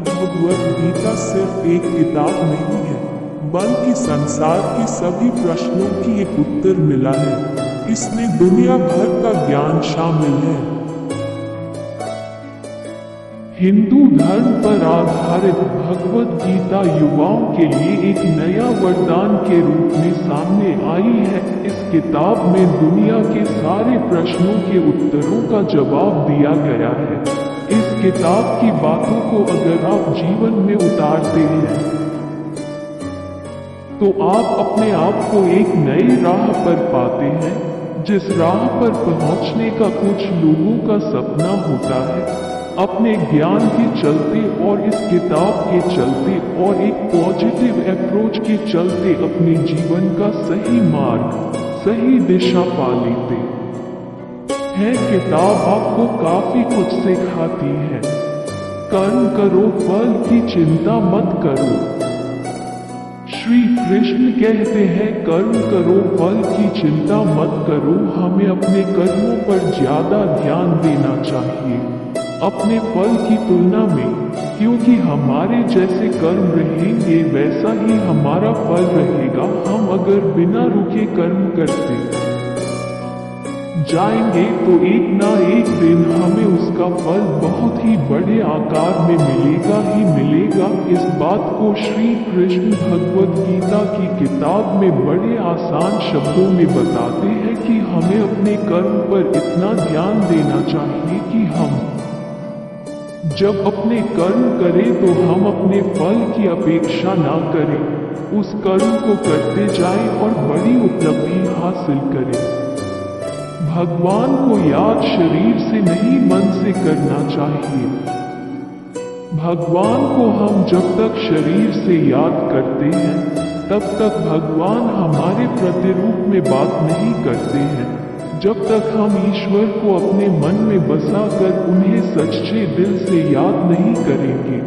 भगवत गीता सिर्फ एक किताब नहीं है, बल्कि संसार के सभी प्रश्नों की एक उत्तर मिला है। इसमें दुनिया भर का ज्ञान शामिल है। हिंदू धर्म पर आधारित भगवत गीता युवाओं के लिए एक नया वरदान के रूप में सामने आई है। इस किताब में दुनिया के सारे प्रश्नों के उत्तरों का जवाब दिया गया है। इस किताब की बातों को अगर आप जीवन में उतारते हैं तो आप अपने आप को एक नई राह पर पाते हैं, जिस राह पर पहुंचने का कुछ लोगों का सपना होता है। अपने ज्ञान के चलते और इस किताब के चलते और एक पॉजिटिव अप्रोच के चलते अपने जीवन का सही मार्ग, सही दिशा पा लेते हैं। किताब आपको काफी कुछ सिखाती है। कर्म करो, फल की चिंता मत करो। श्री कृष्ण कहते हैं, कर्म करो, फल की चिंता मत करो। हमें अपने कर्मों पर ज्यादा ध्यान देना चाहिए अपने फल की तुलना में, क्योंकि हमारे जैसे कर्म रहेंगे वैसा ही हमारा फल रहेगा। हम अगर बिना रुके कर्म करते जाएंगे तो एक ना एक दिन हमें उसका फल बहुत ही बड़े आकार में मिलेगा ही मिलेगा। इस बात को श्री कृष्ण भगवत गीता की किताब में बड़े आसान शब्दों में बताते हैं कि हमें अपने कर्म पर इतना ध्यान देना चाहिए कि हम जब अपने कर्म करें तो हम अपने फल की अपेक्षा ना करें, उस कर्म को करते जाएं और बड़ी उपलब्धि हासिल करें। भगवान को याद शरीर से नहीं मन से करना चाहिए। भगवान को हम जब तक शरीर से याद करते हैं तब तक भगवान हमारे प्रतिरूप में बात नहीं करते हैं। जब तक हम ईश्वर को अपने मन में बसाकर उन्हें सच्चे दिल से याद नहीं करेंगे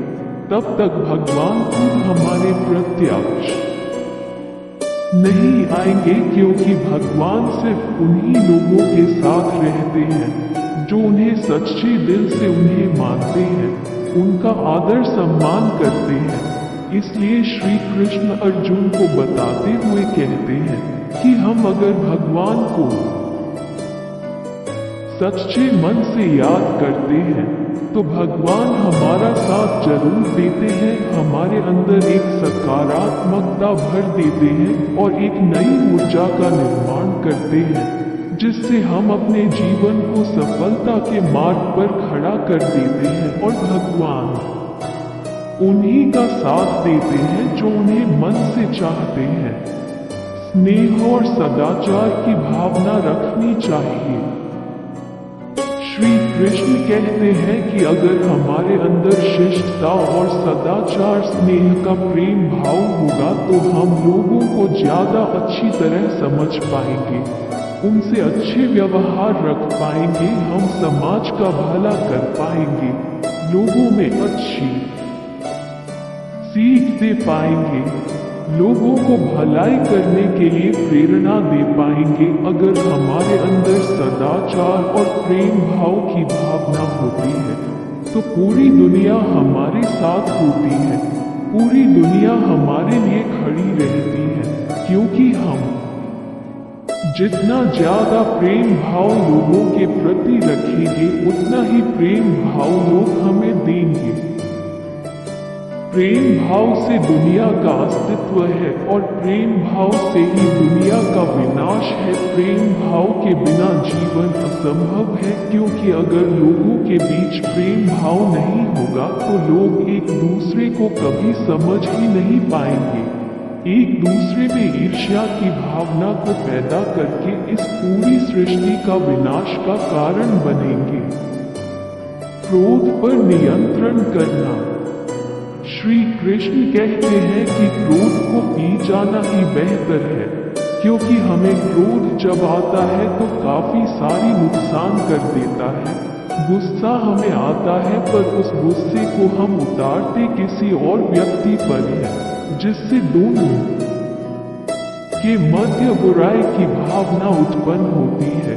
तब तक भगवान खुद हमारे प्रत्यक्ष नहीं आएंगे, क्योंकि भगवान सिर्फ उन्हीं लोगों के साथ रहते हैं जो उन्हें सच्चे दिल से उन्हें मानते हैं, उनका आदर सम्मान करते हैं। इसलिए श्री कृष्ण अर्जुन को बताते हुए कहते हैं कि हम अगर भगवान को सच्चे मन से याद करते हैं तो भगवान हमारा साथ जरूर देते हैं, हमारे अंदर एक सकारात्मकता भर देते हैं और एक नई ऊर्जा का निर्माण करते हैं, जिससे हम अपने जीवन को सफलता के मार्ग पर खड़ा कर देते हैं। और भगवान उन्हीं का साथ देते हैं जो उन्हें मन से चाहते हैं। स्नेह और सदाचार की भावना रखनी चाहिए। श्री कृष्ण कहते हैं कि अगर हमारे अंदर शिष्टता और सदाचार, स्नेह का प्रेम भाव होगा तो हम लोगों को ज्यादा अच्छी तरह समझ पाएंगे, उनसे अच्छे व्यवहार रख पाएंगे, हम समाज का भला कर पाएंगे, लोगों में अच्छी सीख दे पाएंगे, लोगों को भलाई करने के लिए प्रेरणा दे पाएंगे। अगर हमारे अंदर सदाचार और प्रेम भाव की भावना होती है तो पूरी दुनिया हमारे साथ होती है, पूरी दुनिया हमारे लिए खड़ी रहती है, क्योंकि हम जितना ज्यादा प्रेम भाव लोगों के प्रति रखेंगे उतना ही प्रेम भाव लोग हमें देंगे। प्रेम भाव से दुनिया का अस्तित्व है और प्रेम भाव से ही दुनिया का विनाश है। प्रेम भाव के बिना जीवन असंभव है, क्योंकि अगर लोगों के बीच प्रेम भाव नहीं होगा तो लोग एक दूसरे को कभी समझ ही नहीं पाएंगे, एक दूसरे में ईर्ष्या की भावना को पैदा करके इस पूरी सृष्टि का विनाश का कारण बनेंगे। क्रोध पर नियंत्रण करना। श्री कृष्ण कहते हैं कि क्रोध को पी जाना ही बेहतर है, क्योंकि हमें क्रोध जब आता है तो काफी सारी नुकसान कर देता है। गुस्सा हमें आता है पर उस गुस्से को हम उतारते किसी और व्यक्ति पर है, जिससे दोनों के मध्य बुराई की भावना उत्पन्न होती है।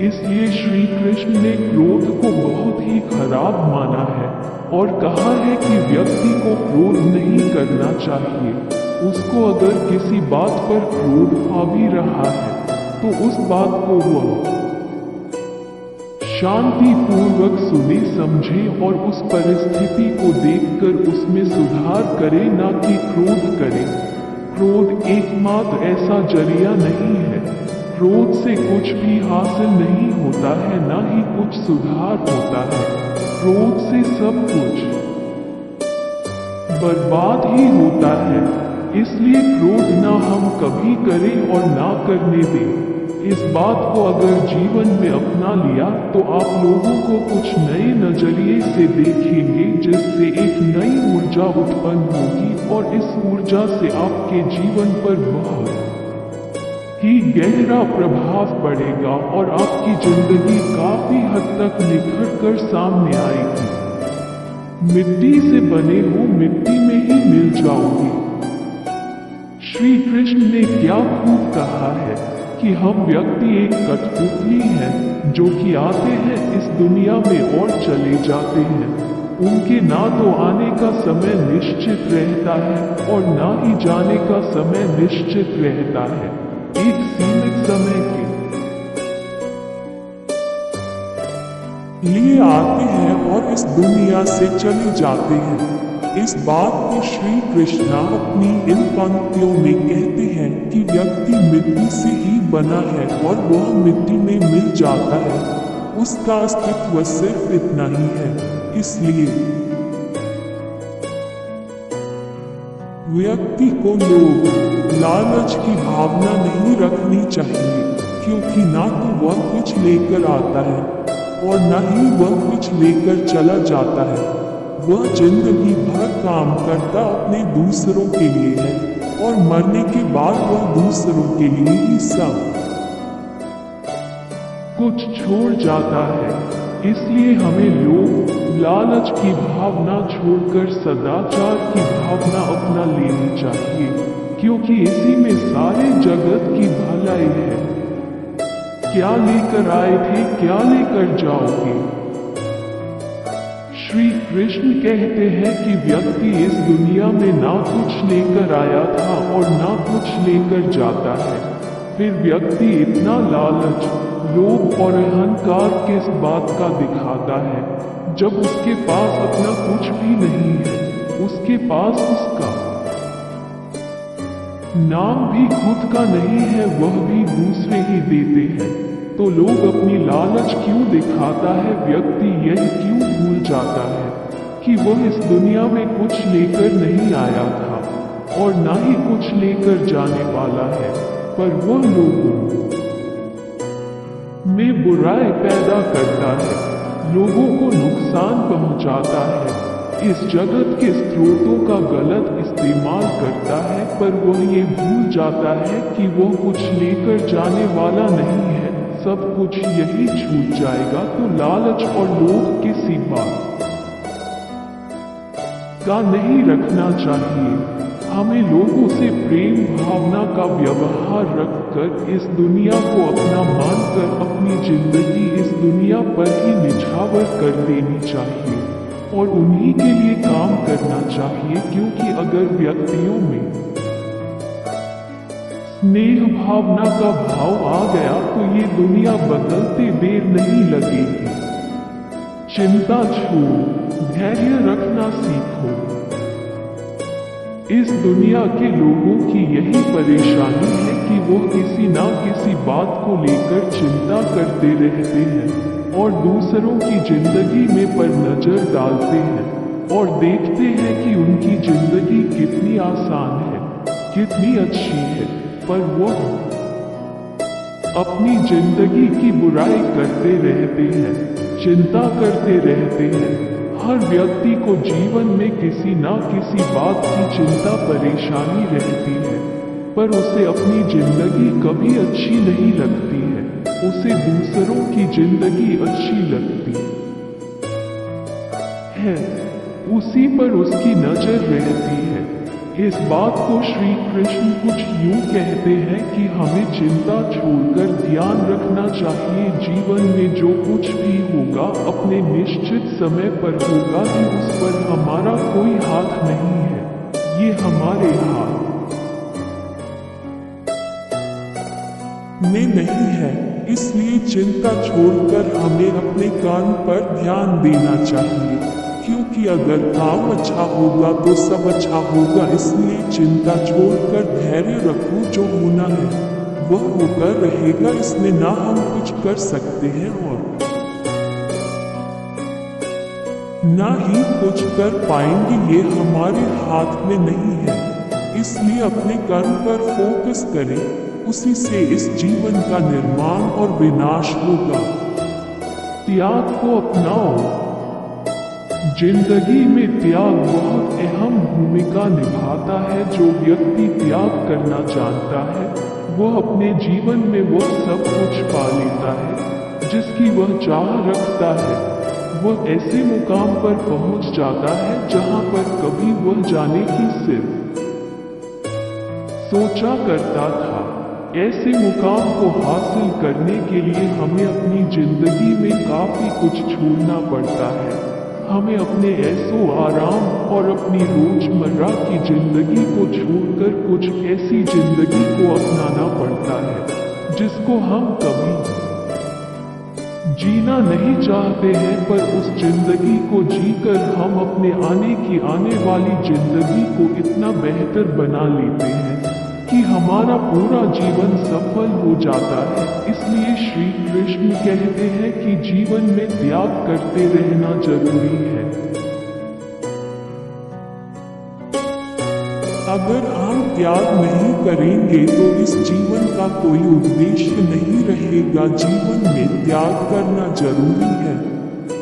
इसलिए श्री कृष्ण ने क्रोध को बहुत ही खराब माना है और कहा है कि व्यक्ति लगना चाहिए। उसको अगर किसी बात पर क्रोध आ भी रहा है तो उस बात को वह शांति पूर्वक सुने समझे और उस परिस्थिति को देखकर उसमें सुधार करे, ना कि क्रोध करे। क्रोध एकमात्र ऐसा जरिया नहीं है। क्रोध से कुछ भी हासिल नहीं होता है, ना ही कुछ सुधार होता है। क्रोध से सब कुछ बर्बाद ही होता है। इसलिए क्रोध ना हम कभी करें और ना करने दें। इस बात को अगर जीवन में अपना लिया तो आप लोगों को कुछ नए नजरिए से देखेंगे, जिससे एक नई ऊर्जा उत्पन्न होगी और इस ऊर्जा से आपके जीवन पर बहुत ही गहरा प्रभाव पड़ेगा और आपकी जिंदगी काफी हद तक निखर कर सामने आएगी। मिट्टी से बने हो मिट्टी में ही मिल जाओगे। श्री कृष्ण ने क्या खूब कहा है कि हम व्यक्ति एक कठपुतली हैं जो कि आते हैं इस दुनिया में और चले जाते हैं। उनके ना तो आने का समय निश्चित रहता है और ना ही जाने का समय निश्चित रहता है। एक सीमित समय के लिए आते हैं और इस दुनिया से चले जाते हैं। इस बात को श्री कृष्ण अपनी इन पंक्तियों में कहते हैं कि व्यक्ति मिट्टी से ही बना है और वह मिट्टी में मिल जाता है। उसका अस्तित्व सिर्फ इतना ही है। इसलिए व्यक्ति को लोभ लालच की भावना नहीं रखनी चाहिए, क्योंकि ना तो वह कुछ लेकर आता है और न ही वह कुछ लेकर चला जाता है। वह जिंदगी भर काम करता अपने दूसरों के लिए है और मरने के बाद वह दूसरों के लिए ही सब कुछ छोड़ जाता है। इसलिए हमें लोभ लालच की भावना छोड़कर सदाचार की भावना अपना लेनी चाहिए, क्योंकि इसी में सारे जगत की भलाई है। क्या लेकर आए थे, क्या लेकर जाओगे? श्री कृष्ण कहते हैं कि व्यक्ति इस दुनिया में ना कुछ लेकर आया था और ना कुछ लेकर जाता है। फिर व्यक्ति इतना लालच, लोभ और अहंकार किस बात का दिखाता है, जब उसके पास अपना कुछ भी नहीं है। उसके पास उसका नाम भी खुद का नहीं है, वह भी दूसरे ही देते हैं। तो लोग अपनी लालच क्यों दिखाता है? व्यक्ति यह क्यों भूल जाता है कि वह इस दुनिया में कुछ लेकर नहीं आया था और ना ही कुछ लेकर जाने वाला है, पर वह लोगों में बुराई पैदा करता है, लोगों को नुकसान पहुंचाता है, इस जगत के स्रोतों का गलत इस्तेमाल करता है, पर वह ये भूल जाता है कि वह कुछ लेकर जाने वाला नहीं है, सब कुछ यही छूट जाएगा। तो लालच और लोभ किसी बात का नहीं रखना चाहिए। हमें लोगों से प्रेम भावना का व्यवहार रखकर इस दुनिया को अपना मानकर अपनी जिंदगी इस दुनिया पर ही निछावर कर देनी चाहिए और उन्हीं के लिए काम करना चाहिए, क्योंकि अगर व्यक्तियों में स्नेह भावना का भाव आ गया तो ये दुनिया बदलते देर नहीं लगेगी। चिंता छोड़ धैर्य रखना सीखो। इस दुनिया के लोगों की यही परेशानी है कि वो किसी ना किसी बात को लेकर चिंता करते रहते हैं और दूसरों की जिंदगी में पर नजर डालते हैं और देखते हैं कि उनकी जिंदगी कितनी आसान है, कितनी अच्छी है, पर वो अपनी जिंदगी की बुराई करते रहते हैं, चिंता करते रहते हैं। हर व्यक्ति को जीवन में किसी ना किसी बात की चिंता परेशानी रहती है, पर उसे अपनी जिंदगी कभी अच्छी नहीं लगती है, उसे दूसरों की जिंदगी अच्छी लगती है, उसी पर उसकी नजर रहती है। इस बात को श्री कृष्ण कुछ यूं कहते हैं कि हमें चिंता छोड़कर ध्यान रखना चाहिए। जीवन में जो कुछ भी होगा अपने निश्चित समय पर होगा ही, उस पर हमारा कोई हाथ नहीं है। ये हमारे हाथ में नहीं है, इसलिए चिंता छोड़कर हमें अपने काम पर ध्यान देना चाहिए, क्योंकि अगर काम अच्छा होगा तो सब अच्छा होगा। इसलिए चिंता छोड़कर धैर्य रखो, जो होना है वह होकर रहेगा। इसमें ना हम कुछ कर सकते हैं और ना ही कुछ कर पाएंगे, ये हमारे हाथ में नहीं है। इसलिए अपने कर्म पर फोकस करें, उसी से इस जीवन का निर्माण और विनाश होगा। त्याग को अपनाओ। जिंदगी में त्याग बहुत अहम भूमिका निभाता है। जो व्यक्ति त्याग करना जानता है वह अपने जीवन में वह सब कुछ पा लेता है जिसकी वह चाह रखता है। वह ऐसे मुकाम पर पहुंच जाता है जहां पर कभी वह जाने की सिर्फ सोचा करता था। ऐसे मुकाम को हासिल करने के लिए हमें अपनी जिंदगी में काफी कुछ छोड़ना पड़ता है। हमें अपने ऐसो आराम और अपनी रोजमर्रा की जिंदगी को छोड़कर कुछ ऐसी जिंदगी को अपनाना पड़ता है जिसको हम कभी जीना नहीं चाहते हैं, पर उस जिंदगी को जीकर हम अपने आने वाली जिंदगी को इतना बेहतर बना लेते हैं कि हमारा पूरा जीवन सफल हो जाता है। इसलिए श्री कृष्ण कहते हैं कि जीवन में त्याग करते रहना जरूरी है। अगर हम त्याग नहीं करेंगे तो इस जीवन का कोई उद्देश्य नहीं रहेगा। जीवन में त्याग करना जरूरी है।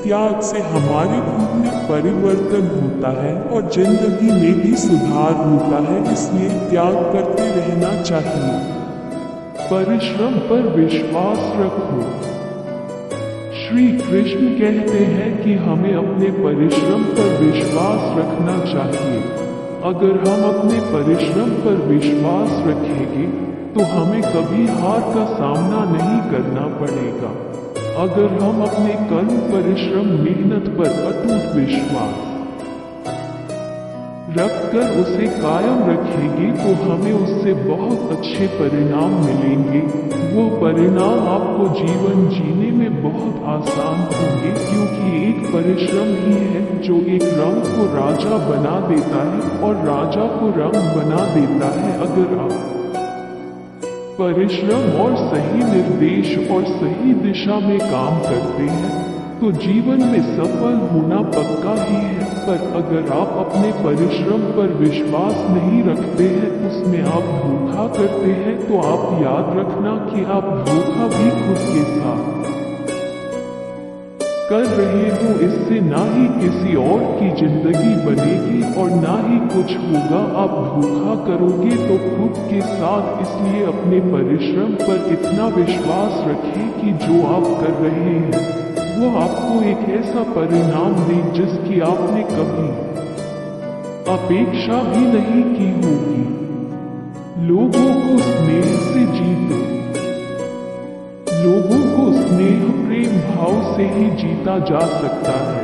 त्याग से हमारे खुद में परिवर्तन होता है और जिंदगी में भी सुधार होता है। इसलिए त्याग करते रहना चाहिए। परिश्रम पर विश्वास रखो। श्री कृष्ण कहते हैं कि हमें अपने परिश्रम पर विश्वास रखना चाहिए। अगर हम अपने परिश्रम पर विश्वास रखेंगे तो हमें कभी हार का सामना नहीं करना पड़ेगा। अगर हम अपने कर्म, परिश्रम, मेहनत पर अटूट विश्वास रखकर उसे कायम रखेंगे तो हमें उससे बहुत अच्छे परिणाम मिलेंगे। वो परिणाम आपको जीवन जीने में बहुत आसान होंगे, क्योंकि एक परिश्रम ही है जो एक रंग को राजा बना देता है और राजा को रंग बना देता है। अगर आप परिश्रम और सही निर्देश और सही दिशा में काम करते हैं तो जीवन में सफल होना पक्का ही है। पर अगर आप अपने परिश्रम पर विश्वास नहीं रखते हैं, उसमें आप धोखा करते हैं, तो आप याद रखना कि आप धोखा भी खुद के साथ कर रहे हो। इससे ना ही किसी और की जिंदगी बनेगी और ना ही कुछ होगा। आप धोखा करोगे तो खुद के साथ। इसलिए अपने परिश्रम पर इतना विश्वास रखें कि जो आप कर रहे हैं वो आपको एक ऐसा परिणाम दे जिसकी आपने कभी अपेक्षा भी नहीं की होगी। लोगों को स्नेह से जीतो। लोगों को स्नेह, प्रेम भाव से ही जीता जा सकता है।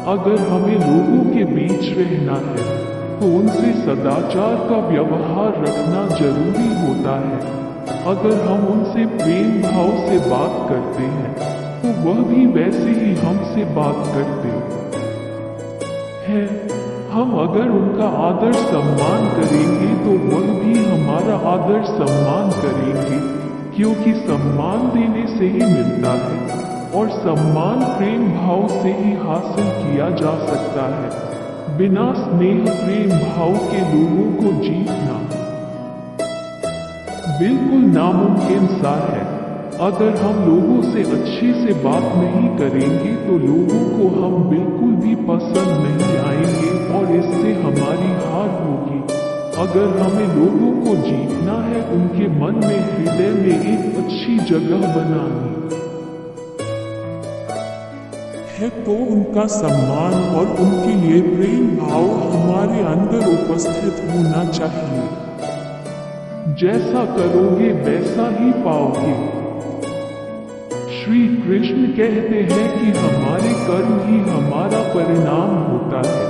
अगर हमें लोगों के बीच रहना है तो उनसे सदाचार का व्यवहार रखना जरूरी होता है। अगर हम उनसे प्रेम भाव से बात करते हैं तो वह भी वैसे ही हमसे बात करते हैं। हम अगर उनका आदर सम्मान करेंगे तो वह भी हमारा आदर सम्मान करेंगे, क्योंकि सम्मान देने से ही मिलता है और सम्मान प्रेम भाव से ही हासिल किया जा सकता है। बिना स्नेह प्रेम भाव के लोगों को जीतना बिल्कुल नामुमकिन सा है। अगर हम लोगों से अच्छे से बात नहीं करेंगे तो लोगों को हम बिल्कुल भी पसंद नहीं आएंगे और इससे हमारी हार होगी। अगर हमें लोगों को जीतना है, उनके मन में, हृदय में एक अच्छी जगह बनानी है तो उनका सम्मान और उनके लिए प्रेम भाव हमारे अंदर उपस्थित होना चाहिए। जैसा करोगे वैसा ही पाओगे। श्री कृष्ण कहते हैं कि हमारे कर्म ही हमारा परिणाम होता है,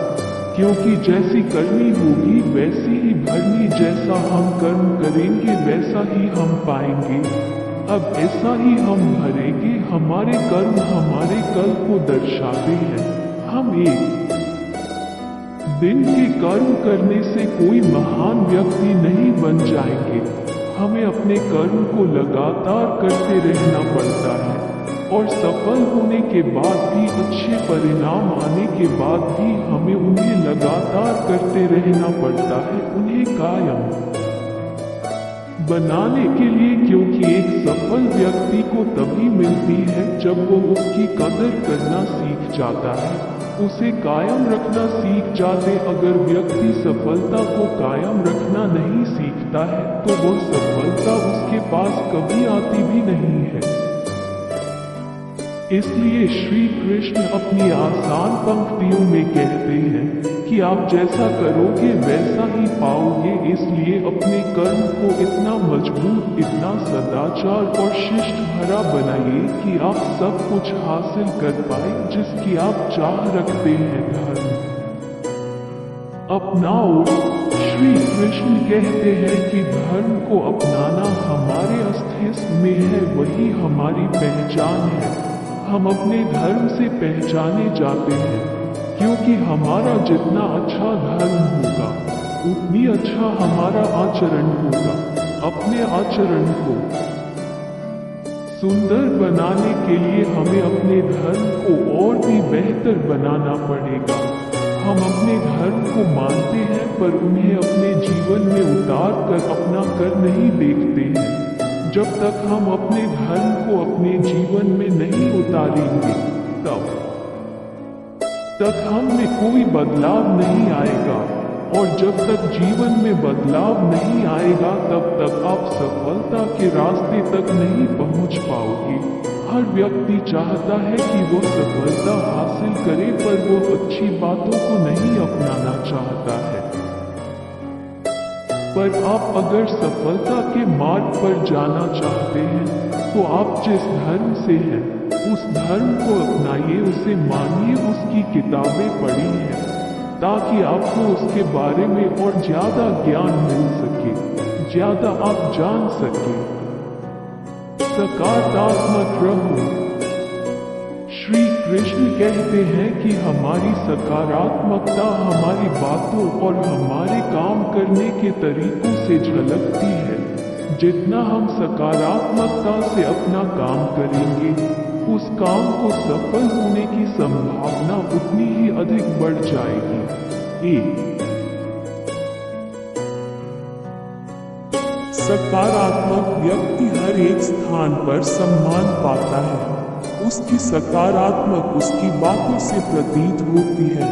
क्योंकि जैसी करनी होगी वैसी ही भरनी, जैसा हम कर्म करेंगे वैसा ही हम पाएंगे। अब ऐसा ही हम भरेंगे। हमारे कर्म हमारे कल को दर्शाते हैं। हम एक दिन के कर्म करने से कोई महान व्यक्ति नहीं बन जाएंगे। हमें अपने कर्म को लगातार करते रहना पड़ता है, और सफल होने के बाद भी, अच्छे परिणाम आने के बाद भी हमें उन्हें लगातार करते रहना पड़ता है, उन्हें कायम बनाने के लिए। क्योंकि एक सफल व्यक्ति को तभी मिलती है जब वो उसकी कदर करना सीख जाता है, उसे कायम रखना सीख जाते। अगर व्यक्ति सफलता को कायम रखना नहीं सीखता है तो वो सफलता उसके पास कभी आती भी नहीं है। इसलिए श्री कृष्ण अपनी आसान पंक्तियों में कहते हैं कि आप जैसा करोगे वैसा ही पाओगे। इसलिए अपने कर्म को इतना मजबूत, इतना सदाचार और शिष्ट भरा बनाइए कि आप सब कुछ हासिल कर पाए जिसकी आप चाह रखते हैं। धर्म अपनाओ। श्री कृष्ण कहते हैं कि धर्म को अपनाना हमारे अस्तित्व में है, वही हमारी पहचान है। हम अपने धर्म से पहचाने जाते हैं, क्योंकि हमारा जितना अच्छा धर्म होगा उतनी अच्छा हमारा आचरण होगा। अपने आचरण को सुंदर बनाने के लिए हमें अपने धर्म को और भी बेहतर बनाना पड़ेगा। हम अपने धर्म को मानते हैं पर उन्हें अपने जीवन में उतार कर अपना कर नहीं देखते हैं। जब तक हम अपने धर्म को अपने जीवन में नहीं उतारेंगे तब हम में कोई बदलाव नहीं आएगा, और जब तक जीवन में बदलाव नहीं आएगा तब तक आप सफलता के रास्ते तक नहीं पहुंच पाओगे। हर व्यक्ति चाहता है कि वो सफलता हासिल करे, पर वो अच्छी बातों को नहीं अपनाना चाहता है। पर आप अगर सफलता के मार्ग पर जाना चाहते हैं तो आप जिस धर्म से हैं उस धर्म को अपनाइए, उसे मानिए, उसकी किताबें पढ़ी हैं, ताकि आपको उसके बारे में और ज्यादा ज्ञान मिल सके, ज्यादा आप जान सके। सकारात्मक रहो। श्री कृष्ण कहते हैं कि हमारी सकारात्मकता हमारी बातों और हमारे काम करने के तरीकों से झलकती है। जितना हम सकारात्मकता से अपना काम करेंगे, उस काम को सफल होने की संभावना उतनी ही अधिक बढ़ जाएगी। सकारात्मक व्यक्ति हर एक स्थान पर सम्मान पाता है। उसकी सकारात्मक उसकी बातों से प्रतीत होती है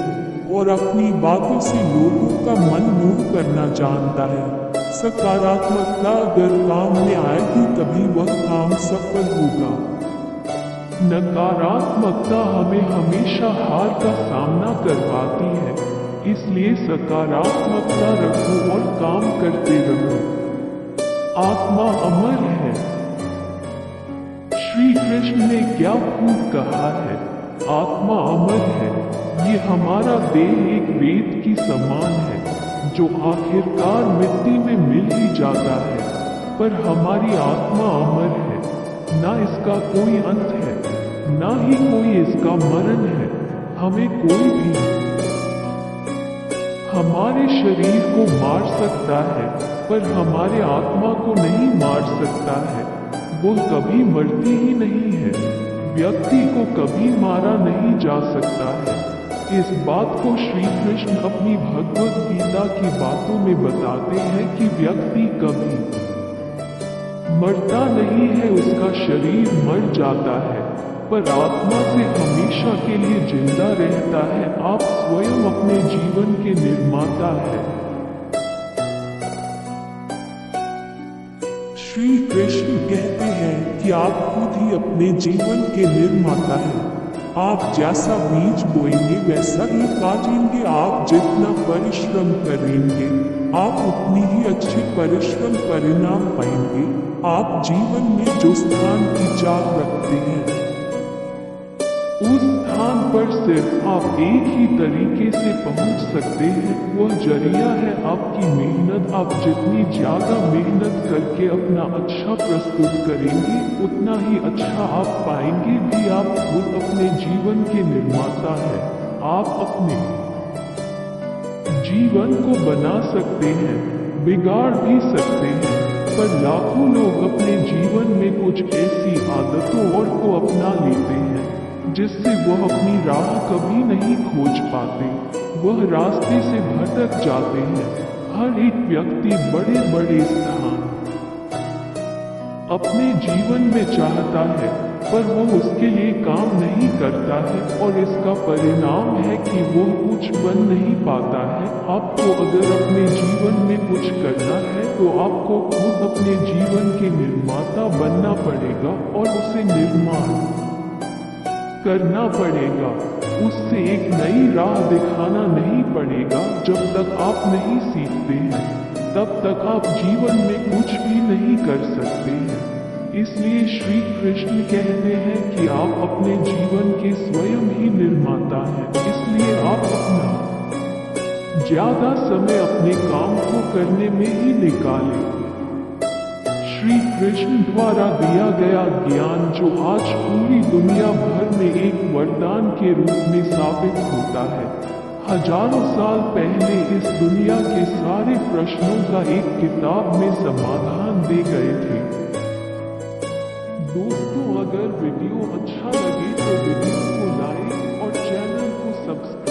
और अपनी बातों से लोगों का मन मोह करना जानता है। सकारात्मकता अगर काम में आएगी तभी वह काम सफल होगा। नकारात्मकता हमें हमेशा हार का सामना करवाती है, इसलिए सकारात्मकता रखो और काम करते रहो। आत्मा अमर है। श्री कृष्ण ने क्या खूब कहा है, आत्मा अमर है। ये हमारा देह एक वेद की समान है जो आखिरकार मिट्टी में मिल ही जाता है, पर हमारी आत्मा अमर है। ना इसका कोई अंत है, ना ही कोई इसका मरण है। हमें कोई भी हमारे शरीर को मार सकता है, पर हमारे आत्मा को नहीं मार सकता है। वो कभी मरती ही नहीं है। व्यक्ति को कभी मारा नहीं जा सकता है। इस बात को श्री कृष्ण अपनी भगवत गीता की बातों में बताते हैं कि व्यक्ति कभी मरता नहीं है, उसका शरीर मर जाता है, पर आत्मा से हमेशा के लिए जिंदा रहता है। आप स्वयं अपने जीवन के निर्माता हैं। श्री कृष्ण कहते हैं कि आप खुद ही अपने जीवन के निर्माता हैं। आप जैसा बीज बोएंगे वैसा ही काटेंगे। आप जितना परिश्रम करेंगे आप उतनी ही अच्छे परिश्रम परिणाम पाएंगे। आप जीवन में जो स्थान की चाह रखते हैं उस स्थान पर सिर्फ आप एक ही तरीके से पहुंच सकते हैं, वह जरिया है आपकी मेहनत। आप जितनी ज्यादा मेहनत करके अपना अच्छा प्रस्तुत करेंगे, उतना ही अच्छा आप पाएंगे भी। आप खुद अपने जीवन के निर्माता हैं। आप अपने जीवन को बना सकते हैं, बिगाड़ भी सकते हैं, पर लाखों लोग अपने जीवन में कुछ ऐसी आदतों और को अपना लेते हैं जिससे वह अपनी राह कभी नहीं खोज पाते। वह रास्ते से भटक जाते हैं। हर एक व्यक्ति बड़े बड़े स्थान अपने जीवन में चाहता है, पर वो उसके लिए काम नहीं करता है, और इसका परिणाम है कि वो कुछ बन नहीं पाता है। आपको अगर अपने जीवन में कुछ करना है तो आपको खुद अपने जीवन के निर्माता बनना पड़ेगा और उसे निर्माण करना पड़ेगा। उससे एक नई राह दिखाना नहीं पड़ेगा। जब तक आप नहीं सीखते हैं, तब तक आप जीवन में कुछ भी नहीं कर सकते हैं। इसलिए श्री कृष्ण कहते हैं कि आप अपने जीवन के स्वयं ही निर्माता हैं। इसलिए आप अपना ज्यादा समय अपने काम को करने में ही निकालें। श्री कृष्ण द्वारा दिया गया ज्ञान जो आज पूरी दुनिया भर में एक वरदान के रूप में साबित होता है, हजारों साल पहले इस दुनिया के सारे प्रश्नों का एक किताब में समाधान दे गए थे। दोस्तों, अगर वीडियो अच्छा लगे तो वीडियो को लाइक और चैनल को सब्सक्राइब